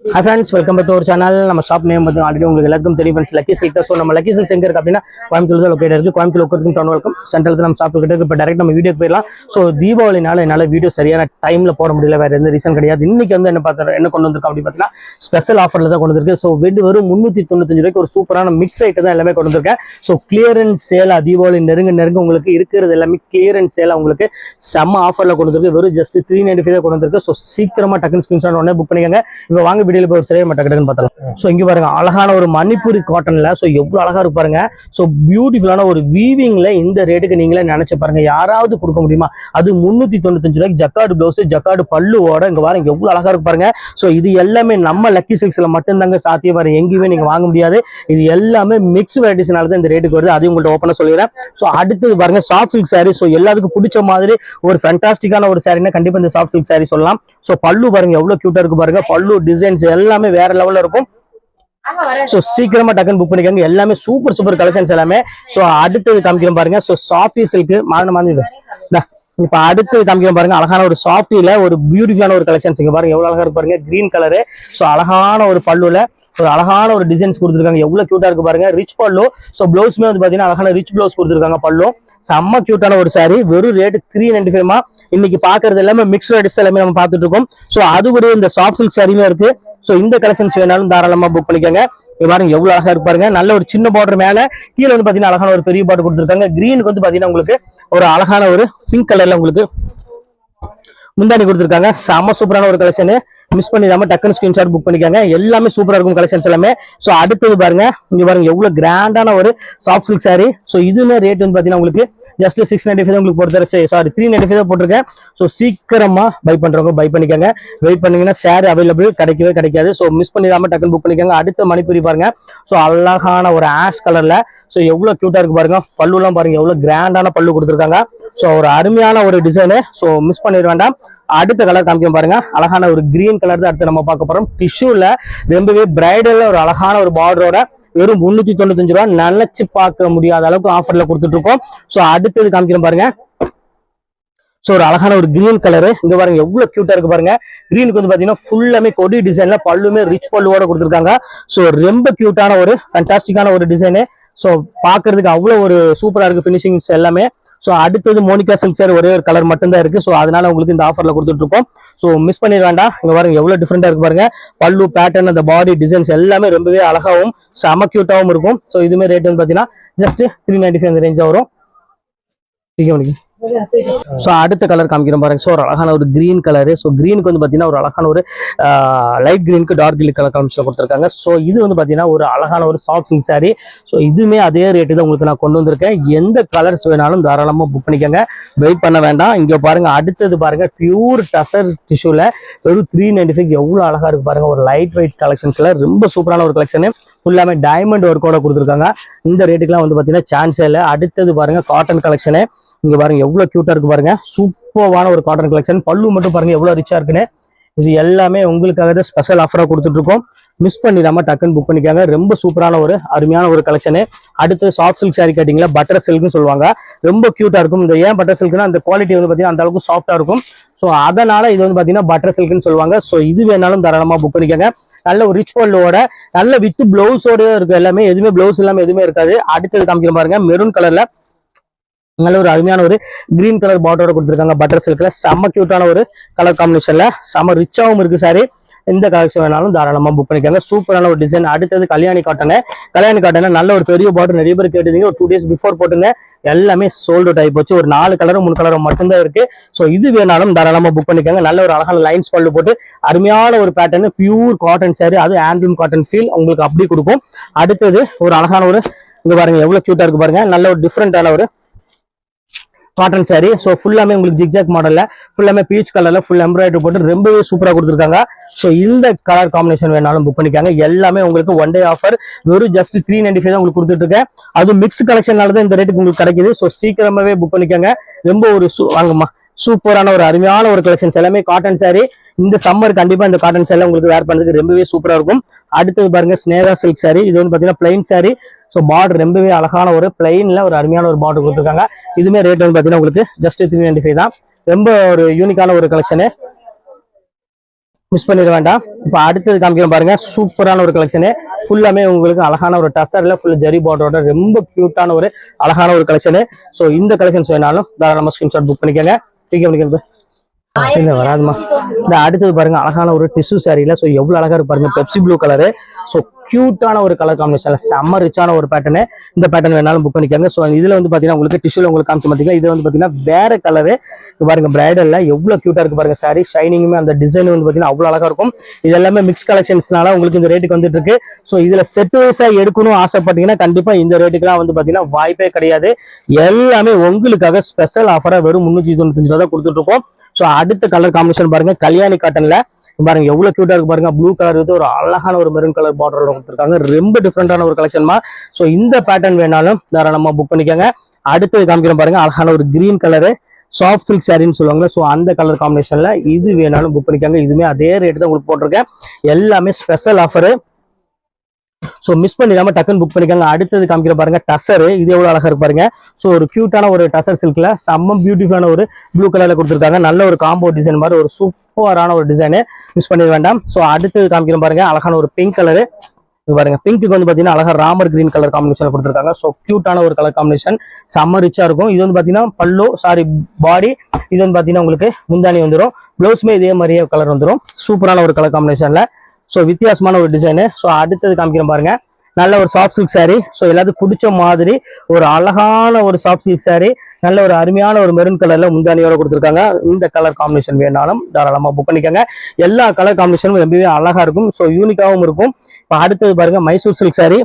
Hi friends, welcome back to our channel. நம்ம shop name வந்து already உங்களுக்கு எல்லாருக்கும் தெரியும் ஃப்ரெண்ட்ஸ், லக்கி சில்க். ஸோ நம்ம லக்கி சில்க் எங்க இருக்கு அப்படின்னா கோயம்புத்தூர் தான் லொக்கேட் இருக்கு. Coimbatore locate town welcome central நம்ம ஷாப் கிட்ட இருக்கு. இப்போ டேரக்ட் நம்ம வீடியோக்கு போயிடலாம். ஸோ தீபாவளினால என்னால் வீடியோ சரியான டைம்ல போட முடியல, வேற எந்த ரீசன் கிடையாது. இன்னைக்கு வந்து என்ன கொண்டு வந்திருக்கோம் அப்படின்னு பார்த்தீங்கன்னா ஸ்பெஷல் ஆஃபர்ல தான் கொண்டு வந்திருக்கு. ஸோ வெறும் 395 ரூபாய்க்கு ஒரு சூப்பரான மிக்ஸ் ஐட்டம் தான் எல்லாமே கொண்டு வந்திருக்கேன். ஸோ கிளியரன்ஸ் சேலா, தீபாவளி நெருங்க உங்களுக்கு இருக்கிறது எல்லாமே கிளியரன்ஸ் சேலா உங்களுக்கு செம்ம ஆஃபர்ல கொண்டு வந்திருக்கு. வெறும் ஜஸ்ட் 395 தான் கொண்டு வந்திருக்கு. ஸோ சீக்கிரமா டக்குன்னு ஸ்கிரீன்ஷாட் உடனே புக் பண்ணிக்கோங்க. இப்போ வாங்க வீடியோல போய் ஒரு சரியா பார்த்தலாம். சோ இங்க பாருங்க, அழகான ஒரு மணிப்பூரி காட்டன்ல சோ எவ்வளவு அழகா இருக்கு பாருங்க. சோ பியூட்டிஃபுல்லான ஒரு வீவிங்ல இந்த ரேட்டுக்கு நீங்களே நினைச்சு பாருங்க, யாராவது கொடுக்க முடியுமா? அது 395 ரூபாய்க்கு ஜக்கார்டு பிளவுஸ், ஜக்கார்டு பல்லுவோட இங்க பாருங்க எவ்வளவு அழகா இருக்கு பாருங்க. சோ இது எல்லாமே நம்ம லக்கி சில்க்ஸ்ல மட்டும்தாங்க சாத்தியம், பாருங்க எங்கேயுமே நீங்க வாங்க முடியாது. இது எல்லாமே மிக்ஸ் வெரைட்டிஸ்னால தான் இந்த ரேட்டுக்கு வருது. அதையும் உங்கள்ட்ட ஓப்பனா சொல்லிடுறேன். சோ அடுத்தது பாருங்க சாஃப்ட் சில்க் சாரி. சோ எல்லாத்துக்கும் பிடிச்ச மாதிரி ஒரு ஃபேண்டாஸ்டிக்கான ஒரு சாரினா கண்டிப்பா இந்த சாஃப்ட் சில்க் சாரி சொல்லலாம். சோ பல்லு பாருங்க எவ்வளவு கியூட்டா இருக்கு பாருங்க. பல்லு டிசைன்ஸ் எல்லாமே வேற லெவல்ல இருக்கும். சோ சீக்கிரமா டக்குன்னு புக் பண்ணிக்கோங்க. எல்லாமே சூப்பர் கலெக்ஷன்ஸ் எல்லாமே. சோ அடுத்தது காமிக்கிறோம் பாருங்க. சோ சாஃப்டி சில்க் மாதிரி இப்ப அடுத்து காமிக்கிறோம் பாருங்க. அழகான ஒரு சாஃப்டில ஒரு பியூட்டிஃபுல்லான ஒரு கலெக்ஷன்ஸ் இங்க பாருங்க எவ்வளவு அழகா இருக்கு பாருங்க. Green colour. சோ அழகான ஒரு பல்லுல ஒரு அழகான ஒரு டிசைன்ஸ் கொடுத்துருக்காங்க. எவ்வளவு கியூட்டா இருக்கு பாருங்க. ரிச் பல்லு. சோ பிளவுஸ்மே வந்து பாத்தீங்கன்னா அழகான ரிச் பிளவுஸ் கொடுத்துருக்காங்க. பல்லு செம்ம கியூட்டான ஒரு சாரி. வெறும் ரேட் 395. இன்னைக்கு பாக்குறது எல்லாமே மிக்ஸ் வெரைட்டிஸ் எல்லாமே நம்ம பார்த்துட்டு இருக்கோம். சோ அது கூட இந்த சாஃப்ட் சில்க் சாரியுமே இருக்கு. சோ இந்த கலெக்ஷன்ஸ் வேணாலும் தாராளமா புக் பண்ணிக்கோங்க. பாருங்க எவ்வளவு அழகா இருக்கு பாருங்க. நல்ல ஒரு சின்ன பார்டர் மேல கீழே வந்து பாத்தீங்கன்னா அழகான ஒரு பெரிய பார்டர் கொடுத்துருக்காங்க. கிரீனுக்கு வந்து பாத்தீங்கன்னா உங்களுக்கு ஒரு அழகான ஒரு பிங்க் கலர்ல உங்களுக்கு முந்தானி கொடுத்துருக்காங்க. செம சூப்பரான ஒரு கலெக்ஷன். மிஸ் பண்ணிடாம டக்குன்னு ஸ்கிரீன்ஷாட் புக் பண்ணிக்காங்க. எல்லாமே சூப்பரா இருக்கும் கலெக்ஷன்ஸ் எல்லாமே. சோ அடுத்தது பாருங்க, இங்க பாருங்க எவ்வளவு கிராண்டான ஒரு சாஃப்ட் சில்க் சாரி. சோ இதுமே ரேட் வந்து பாத்தீங்கன்னா உங்களுக்கு ஜஸ்ட் 695 உங்களுக்கு போட்டு சாரி 395 போட்டிருக்கேன். ஸோ சீக்கிரமா பை பண்றவங்க பை பண்ணிக்கோங்க. வெயிட் பண்ணீங்கன்னா சாரி அவைலபிள் கிடைக்காது. ஸோ மிஸ் பண்ணிடாம டக்குன்னு புக் பண்ணிக்கோங்க. அடுத்த மணிப்பூரி பாருங்க. ஸோ அழகான ஒரு ஆஷ் கலர்ல ஸோ எவ்வளவு கியூட்டா இருக்கு பாருங்க. பல்லுலாம் பாருங்க எவ்வளவு கிராண்டான பல்லு கொடுத்துருக்காங்க. ஸோ ஒரு அருமையான ஒரு டிசைனு. ஸோ மிஸ் பண்ணிட வேண்டாம். அடுத்த கலர் காமிக்கும் பாருங்க. அழகான ஒரு கிரீன் கலர் தான் அடுத்து நம்ம பார்க்க போறோம். டிஷ்யூல ரொம்பவே பிரைடல் ஒரு அழகான ஒரு பார்டரோட வெறும் 395 ரூபா. நினைச்சு பார்க்க முடியாத அளவுக்கு ஆஃபர்ல கொடுத்துட்டு இருக்கோம். சோ அடுத்தது காமிக்கிறோம் பாருங்க. சோ ஒரு அழகான ஒரு கிரீன் கலரு. இங்க பாருங்க எவ்வளவு கியூட்டா இருக்கு பாருங்க. கிரீனுக்கு வந்து பாத்தீங்கன்னா ஃபுல்லாமே கொடி டிசைன்ல பல்லுமே ரிச் பல்லுவோட கொடுத்துருக்காங்க. சோ ரொம்ப கியூட்டான ஒரு ஃபேண்டாஸ்டிக்கான ஒரு டிசைனு. சோ பாக்குறதுக்கு அவ்வளவு ஒரு சூப்பரா இருக்கு பினிஷிங்ஸ் எல்லாமே. ஸோ அடுத்தது மோனிகா சில்க் சாரி ஒரே ஒரு கலர் மட்டும் தான் இருக்கு. ஸோ அதனால உங்களுக்கு இந்த ஆஃபர்ல கொடுத்துட்டு இருக்கோம். ஸோ மிஸ் பண்ணிட வேண்டாம். இங்க பாருங்க எவ்வளவு டிஃப்ரெண்டா இருக்கு பாருங்க. பல்லு பேட்டர்ன், அந்த பாடி டிசைன்ஸ் எல்லாமே ரொம்பவே அழகாவும் செம கியூட்டாவும் இருக்கும். ஸோ இதுமே ரேட் வந்து பாத்தீங்கன்னா ஜஸ்ட் 395 அந்த ரேஞ்ச் வரும். சோ அடுத்த கலர் காமிக்கிறோம் பாருங்க. சோ ஒரு அழகான ஒரு கிரீன் கலரு. சோ கிரீனுக்கு வந்து பாத்தீங்கன்னா ஒரு அழகான ஒரு லைட் கிரீனுக்கு டார்க் கிரீன் கலர் காமிச்சு கொடுத்துருக்காங்க. சோ இது வந்து பாத்தீங்கன்னா ஒரு அழகான ஒரு சாஃப்ட் சில்க் சாரி. சோ இதுமே அதே ரேட்டு தான் உங்களுக்கு நான் கொண்டு வந்திருக்கேன். எந்த கலர்ஸ் வேணாலும் தாராளமா புக் பண்ணிக்கோங்க. வெயிட் பண்ண வேண்டாம். இங்க பாருங்க அடுத்தது பாருங்க பியூர் டசர் டிஷ்யூல வெறும் 395 எவ்வளவு அழகா இருக்கு பாருங்க. ஒரு லைட் வெயிட் கலெக்ஷன்ஸ்ல ரொம்ப சூப்பரான ஒரு கலெக்ஷன். ஃபுல்லாமே டைமண்ட் ஒர்க்கோட கொடுத்துருக்காங்க. இந்த ரேட்டுக்குலாம் வந்து பாத்தீங்கன்னா சான்ஸே இல்லை. அடுத்தது பாருங்க காட்டன் கலெக்ஷனு. இங்க பாருங்க எவ்வளவு கியூட்டா இருக்கு பாருங்க. சூப்பரான ஒரு காட்டன் கலெக்ஷன். பல்லு மட்டும் பாருங்க எவ்வளவு ரிச்சா இருக்குன்னு. இது எல்லாமே உங்களுக்காக ஸ்பெஷல் ஆஃபரா கொடுத்துட்டு இருக்கோம். மிஸ் பண்ணிடாம டக்குன்னு புக் பண்ணிக்காங்க. ரொம்ப சூப்பரான ஒரு அருமையான ஒரு கலெக்ஷனு. அடுத்து சாஃப்ட் சில்க் சாரி கேட்டீங்களா, பட்டர் சில்க்னு சொல்லுவாங்க. ரொம்ப கியூட்டா இருக்கும். இந்த ஏன் பட்டர் சில்க்னா அந்த குவாலிட்டி வந்து பாத்தீங்கன்னா அந்த அளவுக்கு சாஃப்டா இருக்கும். ஸோ அதனால இது வந்து பாத்தீங்கன்னா பட்டர் சில்க்னு சொல்லுவாங்க. ஸோ இது வேணாலும் தாராளமா புக் பண்ணிக்கோங்க. நல்ல ஒரு ரிச் பல்லோட நல்ல வித் பிளவுஸோட இருக்கு. எல்லாமே எதுவுமே பிளவுஸ் இல்லாம எதுவுமே இருக்காது. அடுத்தது காமிக்கிற பாருங்க மெரூன் கலர்ல நல்ல ஒரு அருமையான ஒரு கிரீன் கலர் பார்டரோட கொடுத்துருக்காங்க. பட்டர் சில்க்ல செம்ம கியூட்டான ஒரு கலர் காம்பினேஷன்ல செம்ம ரிச்சாவும் இருக்கு சாரி. இந்த கலெக்ஷன் வேணாலும் தாராளமா புக் பண்ணிக்காங்க. சூப்பரான ஒரு டிசைன். அடுத்தது கல்யாணி காட்டனை நல்ல ஒரு பெரிய பார்டர். நிறைய பேர் கேட்டிருந்தீங்க. ஒரு 2 days பிஃபோர் போட்டுங்க. எல்லாமே சோல்ட் அவுட் ஆகி போச்சு. ஒரு 4 கலரும் 3 கலரும் மட்டும்தான் இருக்கு. ஸோ இது வேணாலும் தாராளமா புக் பண்ணிக்காங்க. நல்ல ஒரு அழகான லைன்ஸ் பல்லு போட்டு அருமையான ஒரு பேட்டர்ன், பியூர் காட்டன் சாரி. அது ஹேண்ட்லூம் காட்டன் ஃபீல் உங்களுக்கு அப்படி கொடுக்கும். அடுத்தது ஒரு அழகான ஒரு இங்க பாருங்க எவ்வளவு கியூட்டா இருக்கு பாருங்க. நல்ல ஒரு டிஃப்ரெண்டான ஒரு காட்டன் சாரி. ஸோ ஃபுல்லாமே உங்களுக்கு ஜிக்ஜாக் மாடல்ல ஃபுல்லாமே பீச் கலர்ல ஃபுல் எம்ப்ராய்டரி போட்டு ரொம்பவே சூப்பரா கொடுத்துருக்காங்க. ஸோ இந்த கலர் காம்பினேஷன் வேணாலும் புக் பண்ணிக்காங்க. எல்லாமே உங்களுக்கு ஒன் டே ஆஃபர். வெறும் ஜஸ்ட் 395 தான் உங்களுக்கு கொடுத்துட்டு இருக்கேன். அது மிக்ஸ் கலெக்ஷனால தான் இந்த ரேட்டுக்கு உங்களுக்கு கிடைக்குது. ஸோ சீக்கிரமாவே புக் பண்ணிக்காங்க. ரொம்ப ஒரு வாங்கம்மா சூப்பரான ஒரு அருமையான ஒரு கலெக்ஷன்ஸ் எல்லாமே காட்டன் சாரி. இந்த சம்மர் கண்டிப்பா இந்த காட்டன் சாரி உங்களுக்கு வேர் பண்றதுக்கு ரொம்பவே சூப்பரா இருக்கும். அடுத்தது பாருங்க ஸ்னேகா சில்க் சாரி. இது வந்து பாத்தீங்கன்னா பிளைன் சாரி. ஸோ பார்டர் ரொம்பவே அழகான ஒரு பிளைன்ல ஒரு அருமையான ஒரு பார்டர் கொடுத்துருக்காங்க. இதுமே ரேட் வந்து பாத்தீங்கன்னா உங்களுக்கு ஜஸ்ட் 395 தான். ரொம்ப ஒரு யூனிக்கான ஒரு கலெக்ஷனு. மிஸ் பண்ணிட வேண்டாம். இப்போ அடுத்தது காமிக்கிறோம் பாருங்க, சூப்பரான ஒரு கலெக்ஷனு. ஃபுல்லாமே உங்களுக்கு அழகான ஒரு டசர்ல ஃபுல் ஜெரி பார்டரோட ரொம்ப கியூட்டான ஒரு அழகான ஒரு கலெக்ஷனு. ஸோ இந்த கலெக்ஷன்ஸ் வேணாலும் தாராளமாக ஸ்கிரீன்ஷாட் புக் பண்ணிக்கோங்க. பண்ணிக்கிறது இல்ல வராதுமா. இந்த அடுத்தது பாருங்க, அழகான ஒரு டிஷ்யூ சாரியில. ஸோ எவ்வளவு அழகா இருக்கு பாருங்க, பெப்சி ப்ளூ கலரு. ஸோ கியூட்டான ஒரு கலர் காம்பினேஷன்ல செம்ம ரிச்சான ஒரு பேட்டர்னு. இந்த பேட்டர்ன் வேணாலும் புக் பண்ணிக்கோங்க. ஸோ இதுல வந்து பாத்தீங்கன்னா உங்களுக்கு டிஷ்யூல உங்களுக்கு காமிச்சு பாத்தீங்கன்னா இது வந்து பாத்தீங்கன்னா வேற கலரு பாருங்க. பிரைடல்ல எவ்வளவு கியூட்டா இருக்கு பாருங்க சாரி. ஷைனிங்குமே அந்த டிசைன் வந்து பாத்தீங்கன்னா அவ்வளவு அழகா இருக்கும். இது எல்லாமே மிக்ஸ் கலெக்ஷன்ஸ்னால உங்களுக்கு இந்த ரேட்டுக்கு வந்துட்டு இருக்கு. ஸோ இதுல செட் வைஸா எடுக்கணும் ஆசைப்பட்டீங்கன்னா கண்டிப்பா இந்த ரேட்டுக்குலாம் வந்து பாத்தீங்கன்னா வாய்ப்பே கிடையாது. எல்லாமே உங்களுக்காக ஸ்பெஷல் ஆஃபரா வெறும் 395 ரூபா தான் கொடுத்துட்டு இருக்கோம். ஸோ அடுத்த கலர் காம்பினேஷன் பாருங்க, கல்யாணி காட்டன்ல பாருங்க எவ்வளவு கியூட்டா இருக்கு பாருங்க. ப்ளூ கலர் வந்து ஒரு அழகான ஒரு மெரூன் கலர் பார்டரோட கொடுத்துருக்காங்க. ரொம்ப டிஃப்ரெண்டான ஒரு கலெக்ஷன்மா. ஸோ இந்த பேட்டர்ன் வேணாலும் தாராளமா புக் பண்ணிக்கோங்க. அடுத்து காமிக்கிறோம் பாருங்க, அழகான ஒரு கிரீன் கலரு சாஃப்ட் சில்க் சாரின்னு சொல்லுவாங்க. ஸோ அந்த கலர் காம்பினேஷன்ல இது வேணாலும் புக் பண்ணிக்கோங்க. இதுவுமே அதே ரேட் தான் உங்களுக்கு போட்டிருக்கேன். எல்லாமே ஸ்பெஷல் ஆஃபரு. ஸோ மிஸ் பண்ணிடாம டக்குன்னு புக் பண்ணிக்கோங்க. அடுத்தது காமிக்கிற பாருங்க டசரு. இது எவ்வளவு அழகா இருக்கு பாருங்க. ஸோ ஒரு கியூட்டான ஒரு டசர் சில்க்ல செம்ம பியூட்டிஃபுல்லான ஒரு ப்ளூ கலர்ல கொடுத்துருக்காங்க. நல்ல ஒரு காம்போ டிசைன் மாதிரி ஒரு சூப்பரான ஒரு டிசைனு. மிஸ் பண்ணிட வேண்டாம். ஸோ அடுத்தது காமிக்கிற பாருங்க, அழகான ஒரு பிங்க் கலரு பாருங்க. பிங்க்கு வந்து பாத்தீங்கன்னா அழகா ராமர் கிரீன் கலர் காம்பினேஷன் கொடுத்துருக்காங்க. ஸோ கியூட்டான ஒரு கலர் காம்பினேஷன் செம்ம ரிச்சா இருக்கும். இது வந்து பாத்தீங்கன்னா பல்லு பாடி. இது வந்து பாத்தீங்கன்னா உங்களுக்கு முந்தானி வந்துடும். பிளவுஸ்மே இதே மாதிரியே கலர் வந்துடும். சூப்பரான ஒரு கலர் காம்பினேஷன்ல. ஸோ வித்தியாசமான ஒரு டிசைனு. ஸோ அடுத்தது காமிக்கிறேன் பாருங்க, நல்ல ஒரு சாஃப்ட் சில்க் சாரி. ஸோ எல்லாத்துக்கும் பிடிச்ச மாதிரி ஒரு அழகான ஒரு சாஃப்ட் சில்க் சாரி. நல்ல ஒரு அருமையான ஒரு மெரூன் கலர்ல முந்தானியோட கொடுத்துருக்காங்க. இந்த கலர் காம்பினேஷன் வேணாலும் தாராளமா புக் பண்ணிக்கோங்க. எல்லா கலர் காம்பினேஷனும் ரொம்பவே அழகா இருக்கும். ஸோ யூனிக்காவும் இருக்கும். இப்போ அடுத்தது பாருங்க, மைசூர் சில்க் சாரி.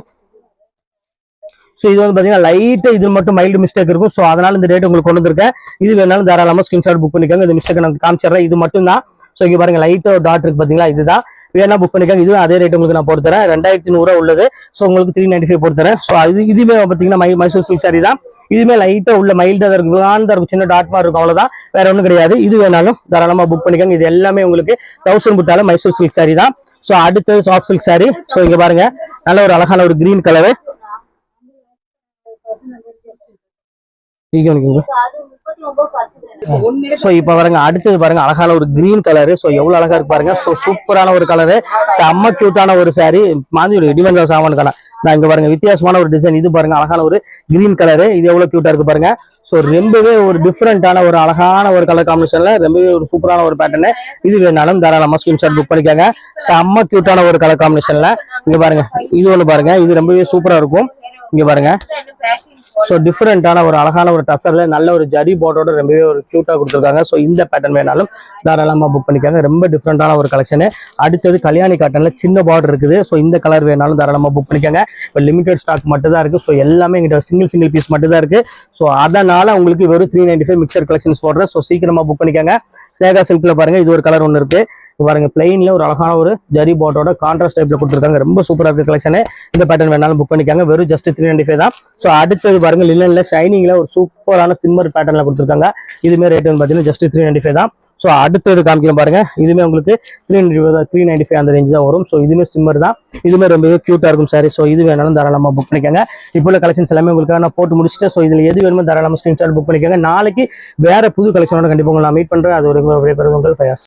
ஸோ இது வந்து பாத்தீங்கன்னா லைட்டு இது மட்டும் மைல்டு மிஸ்டேக் இருக்கும். ஸோ அதனால இந்த ரேட் உங்களுக்கு கொண்டு வந்திருக்கேன். இது வேணாலும் தாராளமா ஸ்கிரீன்ஷாட் புக் பண்ணிக்கோங்க. இந்த மிஸ்டேக் நான் காமிச்சிடுறேன். இது மட்டும் தான். ஸோ இங்க பாருங்க லைட்டோ டாட் இருக்கு பாத்தீங்களா, இதுதான். வேணா புக் பண்ணிக்கோங்க. இதுவும் அதே ரேட் உங்களுக்கு நான் போட்டு தரேன். 2100 உள்ளது. ஸோ உங்களுக்கு 395 போட்டு தரேன். ஸோ இதுவுமே பாத்தீங்கன்னா மைசூர் சில்க் சாரி தான். இதுவுமே லைட்டா உள்ள மைல்டா இருக்கும், சின்ன டாட் மாதிரி இருக்கும், அவ்வளவுதான், வேற ஒன்றும் கிடையாது. இது வேணாலும் தாராளமா புக் பண்ணிக்கோங்க. இது எல்லாமே உங்களுக்கு 1000 புட்டால மைசூர் சில்க் சாரி தான். ஸோ அடுத்தது சாஃப்ட் சில்க் சாரி. ஸோ இங்க பாருங்க, நல்ல ஒரு அழகான ஒரு கிரீன் கலரு. சோ இப்ப பாருங்க, அடுத்தது பாருங்க அழகான ஒரு கிரீன் கலரு. சோ எவ்வளவு அழகா இருக்கு பாருங்க. சோ சூப்பரான ஒரு கலரு, செம்ம கியூட்டான ஒரு சாரி. மாதிரி ஒரு டிமாண்ட் சாமான் நான் இங்க பாருங்க வித்தியாசமான ஒரு டிசைன். இது பாருங்க அழகான ஒரு கிரீன் கலரு. இது எவ்வளவு கியூட்டா இருக்கு பாருங்க. சோ ரொம்பவே ஒரு டிஃப்ரெண்டான ஒரு அழகான ஒரு கலர் காம்பினேஷன்ல ரொம்பவே ஒரு சூப்பரான ஒரு பேட்டர்னு. இது வேணாலும் தாராளமா ஸ்கிரீன்ஷாட் புக் பண்ணிக்கோங்க. செம்ம கியூட்டான ஒரு கலர் காம்பினேஷன்ல. இங்க பாருங்க, இது ஒண்ணு பாருங்க, இது ரொம்பவே சூப்பரா இருக்கும். இங்க பாருங்க, ஸோ டிஃப்ரெண்டான ஒரு அழகான ஒரு டசர்ல நல்ல ஒரு ஜரி போர்டோட ரொம்பவே ஒரு கியூட்டா கொடுத்துருக்காங்க. ஸோ இந்த பேட்டர்ன் வேணாலும் தாராளமா புக் பண்ணிக்காங்க. ரொம்ப டிஃப்ரெண்டான ஒரு கலெக்ஷனு. அடுத்தது கல்யாணி காட்டன்ல சின்ன பார்டர் இருக்குது. ஸோ இந்த கலர் வேணாலும் தாராளமா புக் பண்ணிக்காங்க. இப்போ லிமிடெட் ஸ்டாக் மட்டும் தான் இருக்கு. ஸோ எல்லாமே எங்கிட்ட சிங்கிள் பீஸ் மட்டும் தான் இருக்கு. ஸோ அதனால உங்களுக்கு வெறும் 395 மிக்சர் கலெக்ஷன்ஸ் போடுறேன். ஸோ சீக்கிரமா புக் பண்ணிக்காங்க. சேகா சில்க்ல பாருங்க, இது ஒரு கலர் ஒன்று இருக்கு. பாருங்க பிளைன்ல ஒரு அழகான ஒரு ஜரி போட்டோட கான்ட்ராஸ்ட் டைப்ல கொடுத்துருக்காங்க. ரொம்ப சூப்பரா இருக்கு கலெக்ஷன். இந்த பேட்டர்ன் வேணாலும் புக் பண்ணிக்காங்க. வெறும் ஜஸ்ட் 395 தான். ஸோ அடுத்தது பாருங்க, லினன்ல ஷைனிங்ல ஒரு சூப்பரான சிம்மர் பேட்டர்ன்ல கொடுத்துருக்காங்க. இதுமே ரேட் வந்து பாத்தீங்கன்னா ஜஸ்ட் 395 தான். ஸோ அடுத்தது காமிக்கிறோம் பாருங்க, இதுமே உங்களுக்கு 395 அந்த ரேஞ்ச் தான் வரும். ஸோ இதுமே சிம்மர் தான். இதுமே ரொம்பவே கியூட்டா இருக்கும் சாரி. ஸோ இது வேணாலும் தாராளமா புக் பண்ணிக்கோங்க. இப்போ உள்ள கலெக்ஷன்ஸ் எல்லாமே உங்களுக்கு நான் போட்டு முடிச்சுட்டு, ஸோ இதுல எது வேணுமோ தாராளமா ஸ்கிரீன்ஷாட் புக் பண்ணிக்கோங்க. நாளைக்கு வேற புது கலெக்ஷனோட கண்டிப்பா உங்களை நான் மீட் பண்றேன். அது ஒரு உங்கள் ஃபயாஸ்.